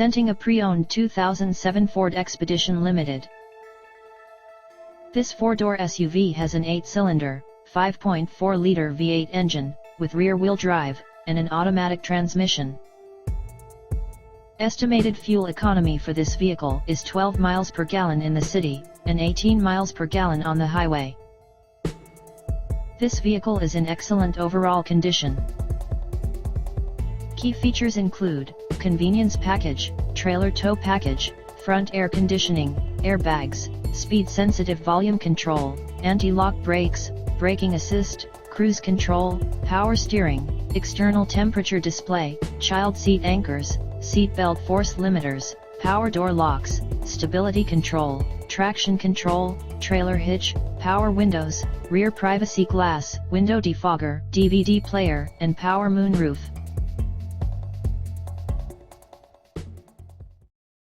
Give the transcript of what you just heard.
Presenting a pre-owned 2007 Ford Expedition Limited. This four-door SUV has an 8-cylinder, 5.4-liter V8 engine, with rear-wheel drive, and an automatic transmission. Estimated fuel economy for this vehicle is 12 miles per gallon in the city, and 18 miles per gallon on the highway. This vehicle is in excellent overall condition. Key features include: convenience package, trailer tow package, front air conditioning, airbags, speed-sensitive volume control, anti-lock brakes, braking assist, cruise control, power steering, external temperature display, child seat anchors, seat belt force limiters, power door locks, stability control, traction control, trailer hitch, power windows, rear privacy glass, window defogger, DVD player, and power moonroof.